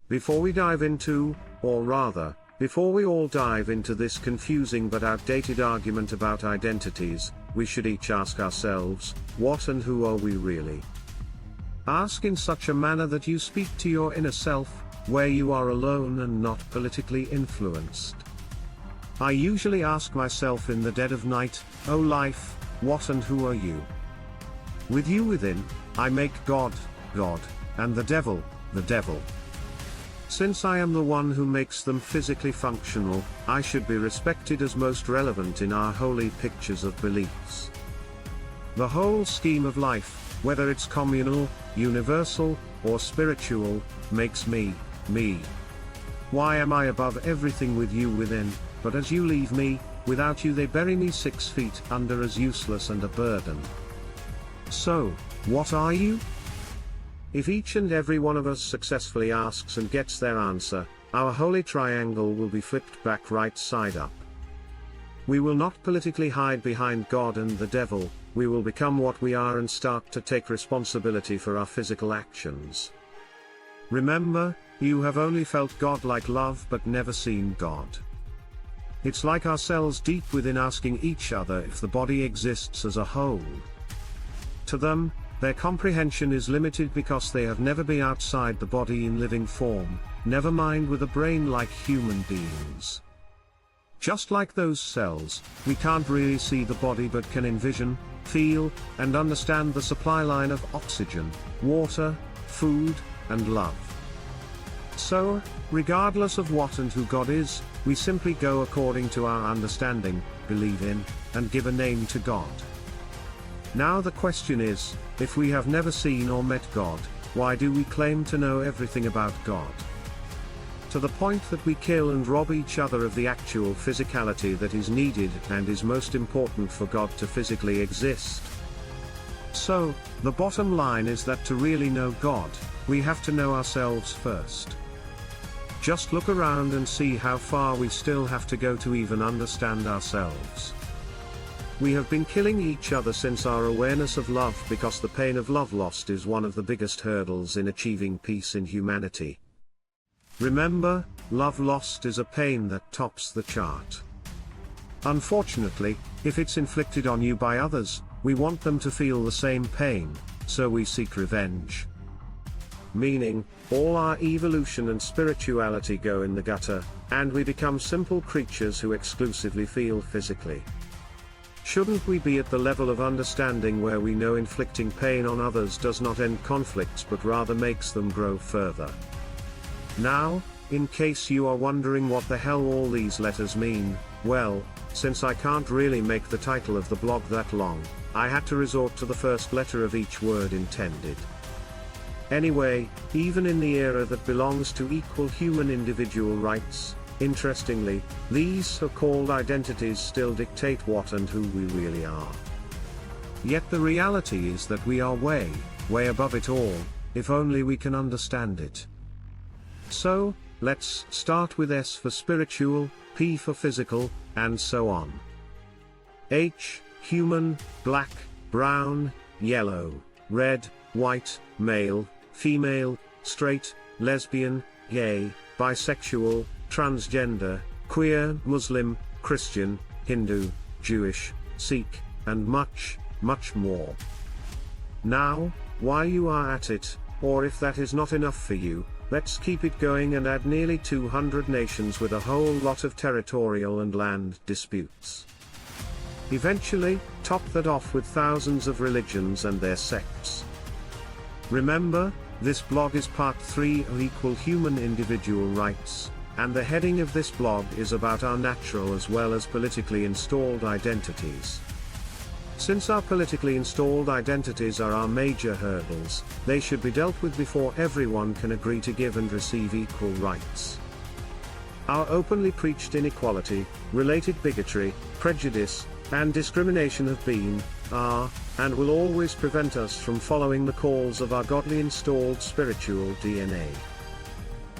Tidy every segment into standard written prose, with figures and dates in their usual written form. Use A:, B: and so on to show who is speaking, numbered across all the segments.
A: Before we dive into, or rather, before we all dive into this confusing but outdated argument about identities, we should each ask ourselves, what and who are we really? Ask in such a manner that you speak to your inner self, where you are alone and not politically influenced. I usually ask myself in the dead of night, O life, what and who are you? With you within, I make God, God, and the devil, the devil. Since I am the one who makes them physically functional, I should be respected as most relevant in our holy pictures of beliefs. The whole scheme of life, whether it's communal, universal, or spiritual, makes me, me. Why am I above everything with you within, but as you leave me, without you they bury me 6 feet under as useless and a burden. So, what are you? If each and every one of us successfully asks and gets their answer, our holy triangle will be flipped back right side up. We will not politically hide behind God and the devil, we will become what we are and start to take responsibility for our physical actions. Remember, you have only felt God-like love but never seen God. It's like ourselves deep within asking each other if the body exists as a whole. To them, their comprehension is limited because they have never been outside the body in living form, never mind with a brain like human beings. Just like those cells, we can't really see the body but can envision, feel, and understand the supply line of oxygen, water, food, and love. So, regardless of what and who God is, we simply go according to our understanding, believe in, and give a name to God. Now the question is, if we have never seen or met God, why do we claim to know everything about God? To the point that we kill and rob each other of the actual physicality that is needed and is most important for God to physically exist. So, the bottom line is that to really know God, we have to know ourselves first. Just look around and see how far we still have to go to even understand ourselves. We have been killing each other since our awareness of love because the pain of love lost is one of the biggest hurdles in achieving peace in humanity. Remember, love lost is a pain that tops the chart. Unfortunately, if it's inflicted on you by others, we want them to feel the same pain, so we seek revenge. Meaning, all our evolution and spirituality go in the gutter, and we become simple creatures who exclusively feel physically. Shouldn't we be at the level of understanding where we know inflicting pain on others does not end conflicts but rather makes them grow further? Now, in case you are wondering what the hell all these letters mean, well, since I can't really make the title of the blog that long, I had to resort to the first letter of each word intended. Anyway, even in the era that belongs to equal human individual rights, interestingly, these so-called identities still dictate what and who we really are. Yet the reality is that we are way, way above it all, if only we can understand it. So, let's start with S for spiritual, P for physical, and so on. H, human, black, brown, yellow, red, white, male, female, straight, lesbian, gay, bisexual, transgender, queer, Muslim, Christian, Hindu, Jewish, Sikh, and much, much more. Now, while you are at it, or if that is not enough for you, let's keep it going and add nearly 200 nations with a whole lot of territorial and land disputes. Eventually, top that off with thousands of religions and their sects. Remember, this blog is part 3 of Equal Human Individual Rights, and the heading of this blog is about our natural as well as politically installed identities. Since our politically installed identities are our major hurdles, they should be dealt with before everyone can agree to give and receive equal rights. Our openly preached inequality, related bigotry, prejudice, and discrimination have been, are, and will always prevent us from following the calls of our godly installed spiritual DNA.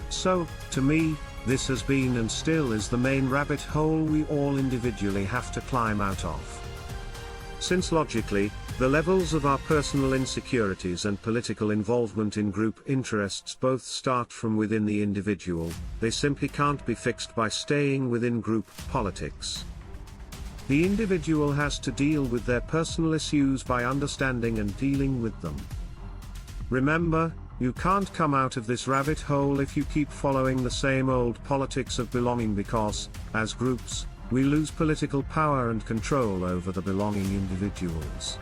A: So, to me, this has been and still is the main rabbit hole we all individually have to climb out of. since logically, the levels of our personal insecurities and political involvement in group interests both start from within the individual, they simply can't be fixed by staying within group politics. The individual has to deal with their personal issues by understanding and dealing with them. Remember, you can't come out of this rabbit hole if you keep following the same old politics of belonging, because, as groups, we lose political power and control over the belonging individuals.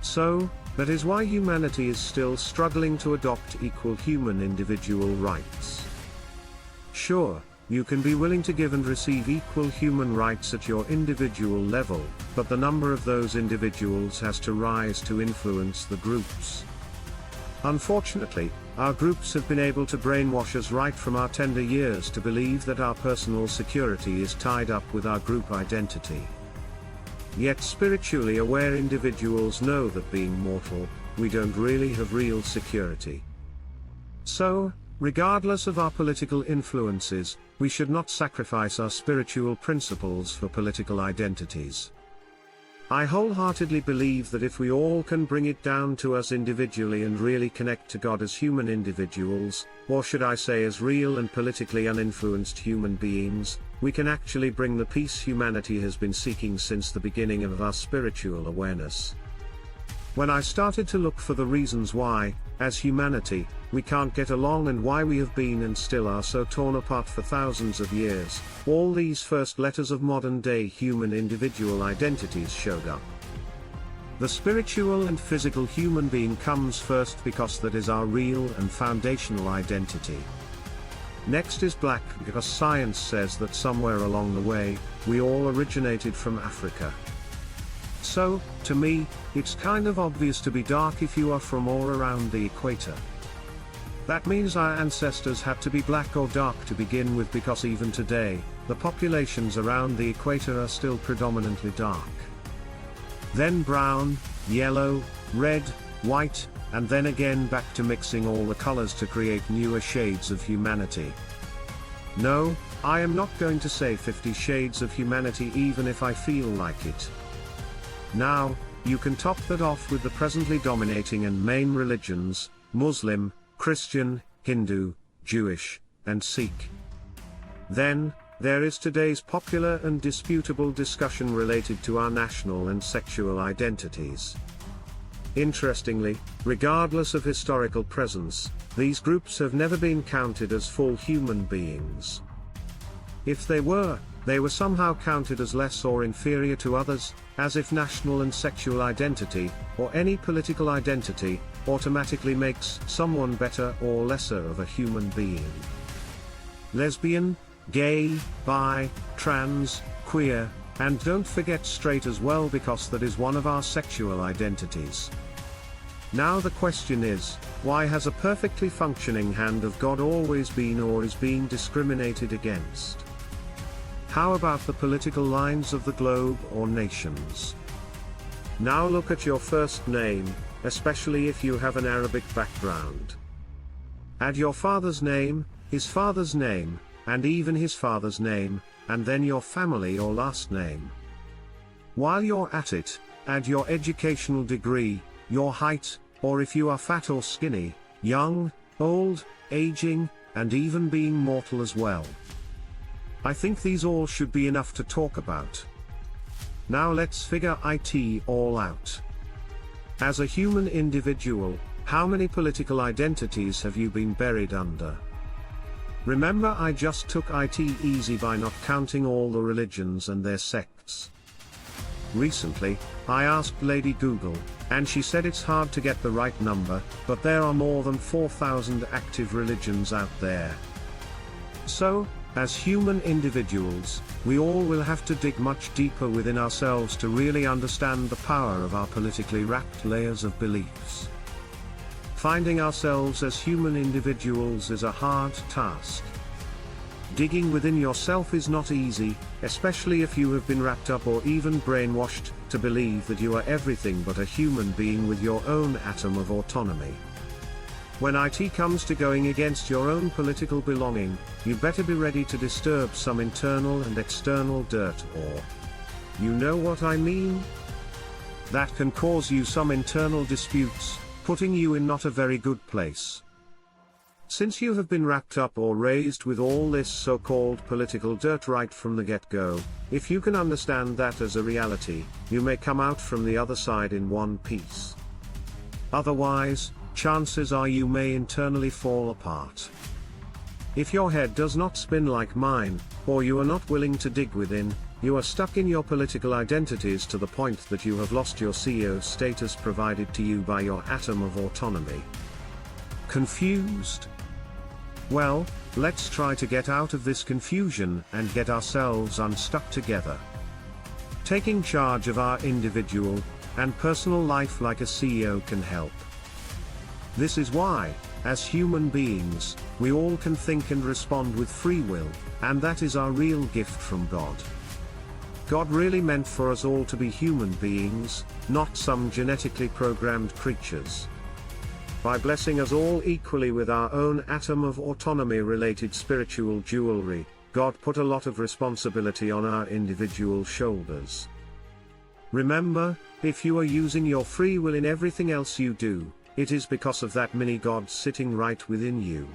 A: So, that is why humanity is still struggling to adopt equal human individual rights. Sure, you can be willing to give and receive equal human rights at your individual level, but the number of those individuals has to rise to influence the groups. Unfortunately, our groups have been able to brainwash us right from our tender years to believe that our personal security is tied up with our group identity. Yet spiritually aware individuals know that being mortal, we don't really have real security. So, regardless of our political influences, we should not sacrifice our spiritual principles for political identities. I wholeheartedly believe that if we all can bring it down to us individually and really connect to God as human individuals, or should I say as real and politically uninfluenced human beings, we can actually bring the peace humanity has been seeking since the beginning of our spiritual awareness. When I started to look for the reasons why, as humanity, we can't get along and why we have been and still are so torn apart for thousands of years, all these first letters of modern-day human individual identities showed up. The spiritual and physical human being comes first because that is our real and foundational identity. Next is black, because science says that somewhere along the way, we all originated from Africa. So, to me, it's kind of obvious to be dark if you are from or around the equator. That means our ancestors had to be black or dark to begin with, because even today, the populations around the equator are still predominantly dark. Then brown, yellow, red, white, and then again back to mixing all the colors to create newer shades of humanity. No, I am not going to say 50 Shades of Humanity even if I feel like it. Now, you can top that off with the presently dominating and main religions, Muslim, Christian, Hindu, Jewish, and Sikh. Then, there is today's popular and disputable discussion related to our national and sexual identities. Interestingly, regardless of historical presence, these groups have never been counted as full human beings. If they were somehow counted as less or inferior to others, as if national and sexual identity, or any political identity, automatically makes someone better or lesser of a human being. Lesbian, gay, bi, trans, queer, and don't forget straight as well, because that is one of our sexual identities. Now the question is, why has a perfectly functioning hand of God always been or is being discriminated against? How about the political lines of the globe or nations? Now look at your first name, especially if you have an Arabic background. Add your father's name, his father's name, and even his father's name, and then your family or last name. While you're at it, add your educational degree, your height, or if you are fat or skinny, young, old, aging, and even being mortal as well. I think these all should be enough to talk about. Now let's figure it all out. As a human individual, how many political identities have you been buried under? Remember, I just took it easy by not counting all the religions and their sects. Recently, I asked Lady Google, and she said it's hard to get the right number, but there are more than 4,000 active religions out there. So, as human individuals, we all will have to dig much deeper within ourselves to really understand the power of our politically wrapped layers of beliefs. Finding ourselves as human individuals is a hard task. Digging within yourself is not easy, especially if you have been wrapped up or even brainwashed to believe that you are everything but a human being with your own atom of autonomy. When it comes to going against your own political belonging, you better be ready to disturb some internal and external dirt, or, you know what I mean? that can cause you some internal disputes, putting you in not a very good place. Since you have been wrapped up or raised with all this so-called political dirt right from the get-go, if you can understand that as a reality, you may come out from the other side in one piece. Otherwise, chances are you may internally fall apart. If your head does not spin like mine, or you are not willing to dig within, you are stuck in your political identities to the point that you have lost your CEO status provided to you by your atom of autonomy. Confused? Well, let's try to get out of this confusion and get ourselves unstuck together. Taking charge of our individual and personal life like a CEO can help. This is why, as human beings, we all can think and respond with free will, and that is our real gift from God. God really meant for us all to be human beings, not some genetically programmed creatures. By blessing us all equally with our own atom of autonomy-related spiritual jewelry, God put a lot of responsibility on our individual shoulders. Remember, if you are using your free will in everything else you do, it is because of that mini-God sitting right within you.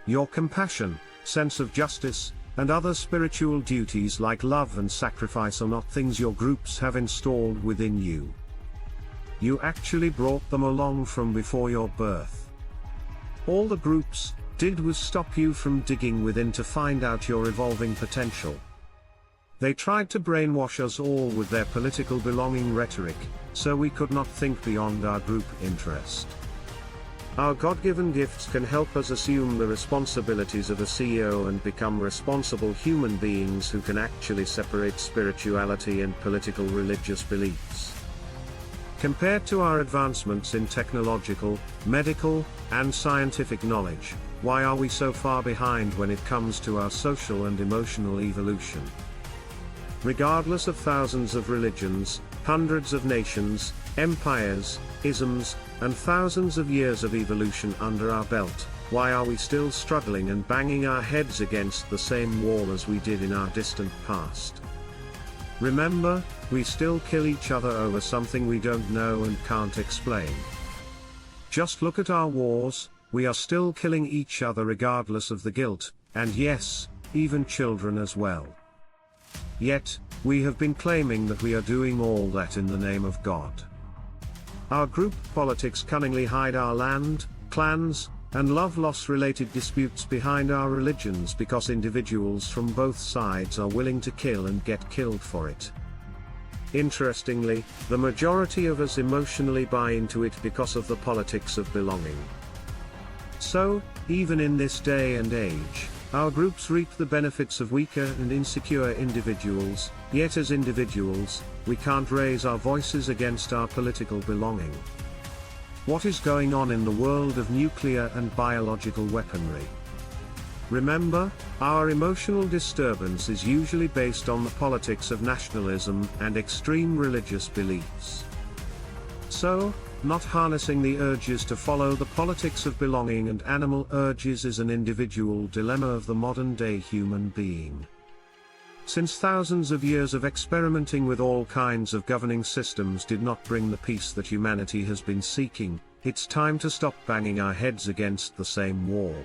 A: Your compassion, sense of justice, and other spiritual duties like love and sacrifice are not things your groups have installed within you. You actually brought them along from before your birth. All the groups did was stop you from digging within to find out your evolving potential. They tried to brainwash us all with their political belonging rhetoric, so we could not think beyond our group interest. Our God-given gifts can help us assume the responsibilities of a CEO and become responsible human beings who can actually separate spirituality and political religious beliefs. Compared to our advancements in technological, medical, and scientific knowledge, why are we so far behind when it comes to our social and emotional evolution? Regardless of thousands of religions, hundreds of nations, empires, isms, and thousands of years of evolution under our belt, why are we still struggling and banging our heads against the same wall as we did in our distant past? Remember, we still kill each other over something we don't know and can't explain. Just look at our wars, we are still killing each other regardless of the guilt, and yes, even children as well. Yet, we have been claiming that we are doing all that in the name of God. Our group politics cunningly hide our land, clans, and love-loss related disputes behind our religions because individuals from both sides are willing to kill and get killed for it. Interestingly, the majority of us emotionally buy into it because of the politics of belonging. So, even in this day and age, our groups reap the benefits of weaker and insecure individuals, yet as individuals, we can't raise our voices against our political belonging. What is going on in the world of nuclear and biological weaponry? Remember, our emotional disturbance is usually based on the politics of nationalism and extreme religious beliefs. So, not harnessing the urges to follow the politics of belonging and animal urges is an individual dilemma of the modern-day human being. Since thousands of years of experimenting with all kinds of governing systems did not bring the peace that humanity has been seeking, it's time to stop banging our heads against the same wall.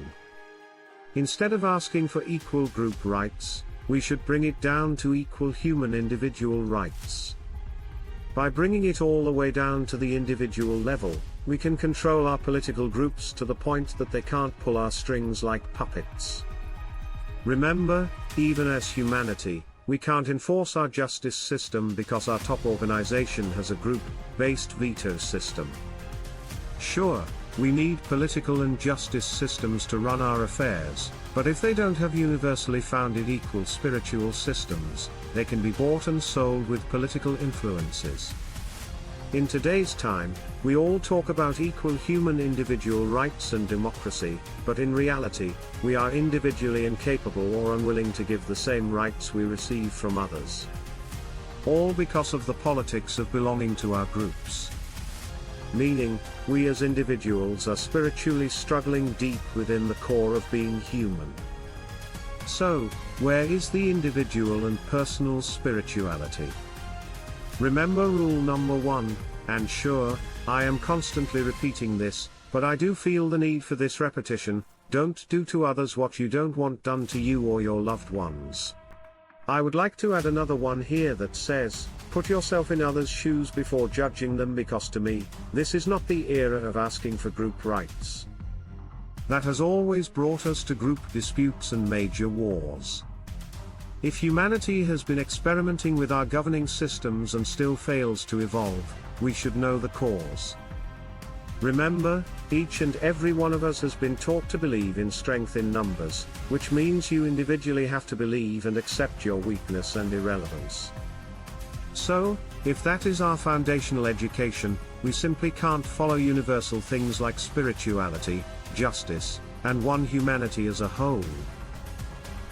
A: Instead of asking for equal group rights, we should bring it down to equal human individual rights. By bringing it all the way down to the individual level, we can control our political groups to the point that they can't pull our strings like puppets. Remember, even as humanity, we can't enforce our justice system because our top organization has a group-based veto system. Sure, we need political and justice systems to run our affairs, but if they don't have universally founded equal spiritual systems, they can be bought and sold with political influences. In today's time, we all talk about equal human individual rights and democracy, but in reality, we are individually incapable or unwilling to give the same rights we receive from others. All because of the politics of belonging to our groups. Meaning, we as individuals are spiritually struggling deep within the core of being human. So, where is the individual and personal spirituality? Remember rule number 1, and sure, I am constantly repeating this, but I do feel the need for this repetition: don't do to others what you don't want done to you or your loved ones. I would like to add another one here that says, put yourself in others' shoes before judging them, because to me, this is not the era of asking for group rights. That has always brought us to group disputes and major wars. If humanity has been experimenting with our governing systems and still fails to evolve, we should know the cause. Remember, each and every one of us has been taught to believe in strength in numbers, which means you individually have to believe and accept your weakness and irrelevance. So, if that is our foundational education, we simply can't follow universal things like spirituality, justice, and one humanity as a whole.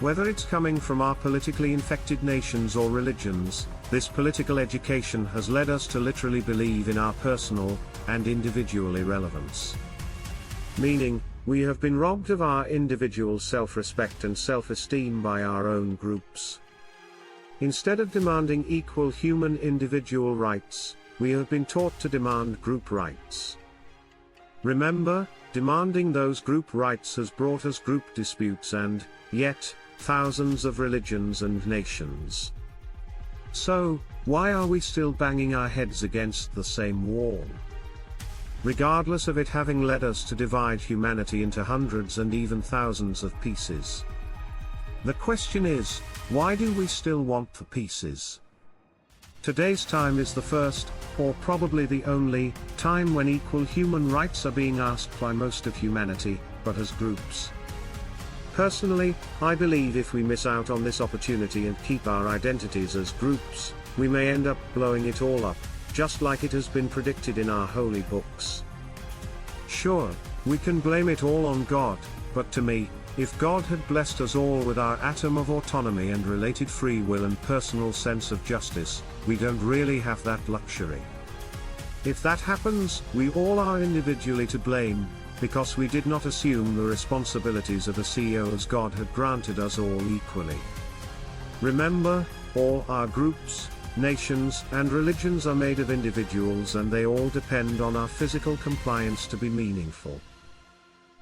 A: Whether it's coming from our politically infected nations or religions, this political education has led us to literally believe in our personal and individual irrelevance. Meaning, we have been robbed of our individual self-respect and self-esteem by our own groups. Instead of demanding equal human individual rights, we have been taught to demand group rights. Remember, demanding those group rights has brought us group disputes and, yet, thousands of religions and nations. So, why are we still banging our heads against the same wall? Regardless of it having led us to divide humanity into hundreds and even thousands of pieces. The question is, why do we still want the pieces? Today's time is the first, or probably the only, time when equal human rights are being asked by most of humanity, but as groups. Personally, I believe if we miss out on this opportunity and keep our identities as groups, we may end up blowing it all up, just like it has been predicted in our holy books. Sure, we can blame it all on God, but to me, if God had blessed us all with our atom of autonomy and related free will and personal sense of justice, we don't really have that luxury. If that happens, we all are individually to blame, because we did not assume the responsibilities of a CEO as God had granted us all equally. Remember, all our groups, nations, and religions are made of individuals, and they all depend on our physical compliance to be meaningful.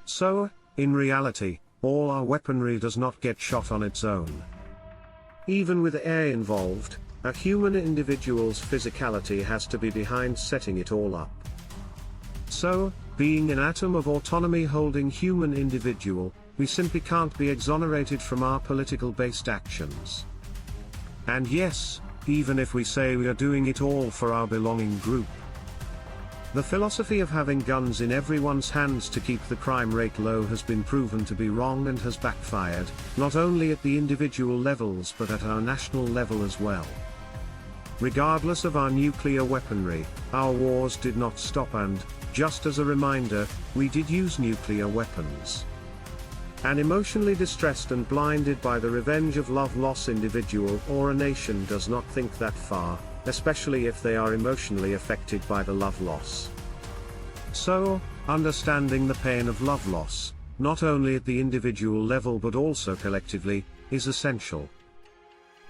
A: So, in reality, all our weaponry does not get shot on its own. Even with AI involved, a human individual's physicality has to be behind setting it all up. So, being an atom of autonomy holding human individual, we simply can't be exonerated from our political-based actions. And yes, even if we say we are doing it all for our belonging group. The philosophy of having guns in everyone's hands to keep the crime rate low has been proven to be wrong and has backfired, not only at the individual levels but at our national level as well. Regardless of our nuclear weaponry, our wars did not stop, and, just as a reminder, we did use nuclear weapons. An emotionally distressed and blinded by the revenge of love-loss individual or a nation does not think that far, especially if they are emotionally affected by the love loss. So, understanding the pain of love loss, not only at the individual level but also collectively, is essential.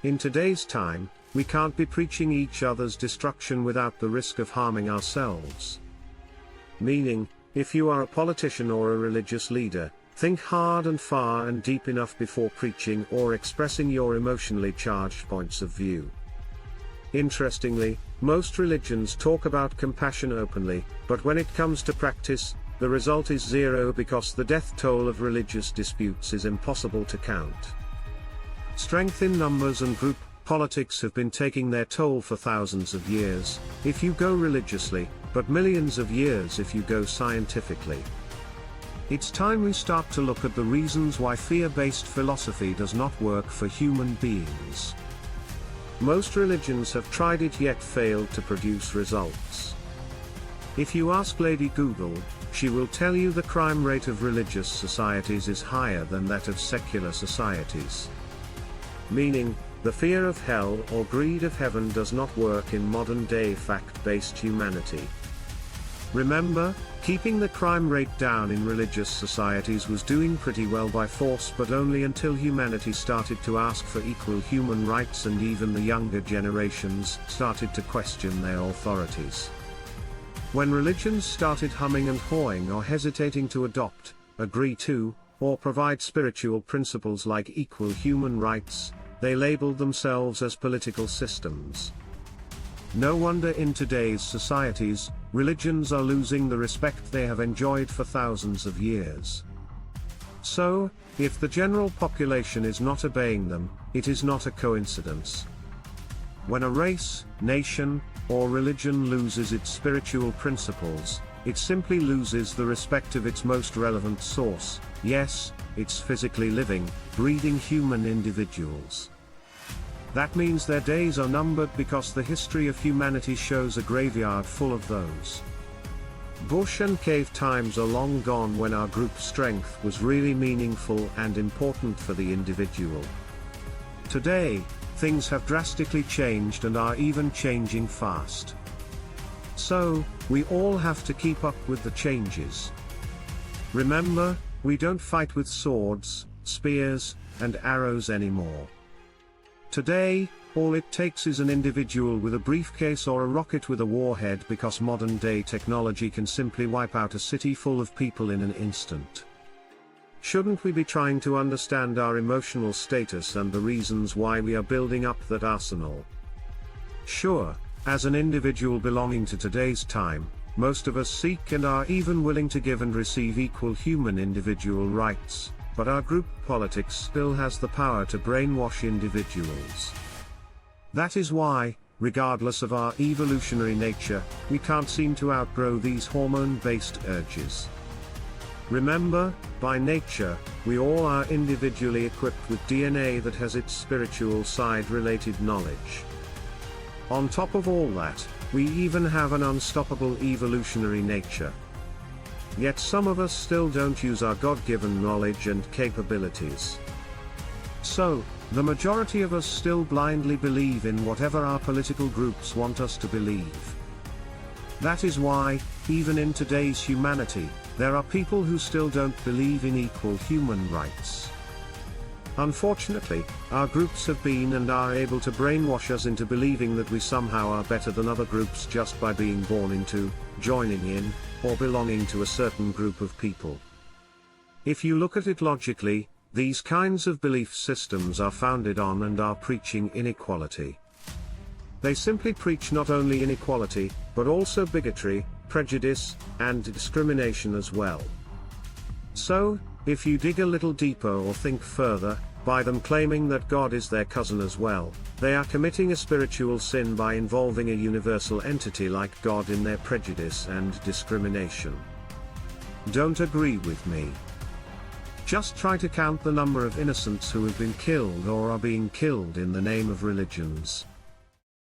A: In today's time, we can't be preaching each other's destruction without the risk of harming ourselves. Meaning, if you are a politician or a religious leader, think hard and far and deep enough before preaching or expressing your emotionally charged points of view. Interestingly, most religions talk about compassion openly, but when it comes to practice, the result is zero because the death toll of religious disputes is impossible to count. Strength in numbers and group politics have been taking their toll for thousands of years, if you go religiously, but millions of years if you go scientifically. It's time we start to look at the reasons why fear-based philosophy does not work for human beings. Most religions have tried it yet failed to produce results. If you ask Lady Google, she will tell you the crime rate of religious societies is higher than that of secular societies. Meaning, the fear of hell or greed of heaven does not work in modern-day fact-based humanity. Remember, keeping the crime rate down in religious societies was doing pretty well by force, but only until humanity started to ask for equal human rights and even the younger generations started to question their authorities. When religions started humming and hawing or hesitating to adopt, agree to, or provide spiritual principles like equal human rights, they labeled themselves as political systems. No wonder in today's societies, religions are losing the respect they have enjoyed for thousands of years. So, if the general population is not obeying them, it is not a coincidence. When a race, nation, or religion loses its spiritual principles, it simply loses the respect of its most relevant source. Yes, it's physically living, breathing human individuals. That means their days are numbered, because the history of humanity shows a graveyard full of those. Bush and cave times are long gone, when our group strength was really meaningful and important for the individual. Today, things have drastically changed and are even changing fast. So, we all have to keep up with the changes. Remember, we don't fight with swords, spears, and arrows anymore. Today, all it takes is an individual with a briefcase or a rocket with a warhead, because modern-day technology can simply wipe out a city full of people in an instant. Shouldn't we be trying to understand our emotional status and the reasons why we are building up that arsenal? Sure, as an individual belonging to today's time, most of us seek and are even willing to give and receive equal human individual rights. But our group politics still has the power to brainwash individuals. That is why, regardless of our evolutionary nature, we can't seem to outgrow these hormone-based urges. Remember, by nature, we all are individually equipped with DNA that has its spiritual side-related knowledge. On top of all that, we even have an unstoppable evolutionary nature. Yet some of us still don't use our God-given knowledge and capabilities. So, the majority of us still blindly believe in whatever our political groups want us to believe. That is why, even in today's humanity, there are people who still don't believe in equal human rights. Unfortunately, our groups have been and are able to brainwash us into believing that we somehow are better than other groups just by being born into, joining in, or belonging to a certain group of people. If you look at it logically, these kinds of belief systems are founded on and are preaching inequality. They simply preach not only inequality, but also bigotry, prejudice, and discrimination as well. So, if you dig a little deeper or think further, by them claiming that God is their cousin as well, they are committing a spiritual sin by involving a universal entity like God in their prejudice and discrimination. Don't agree with me? Just try to count the number of innocents who have been killed or are being killed in the name of religions.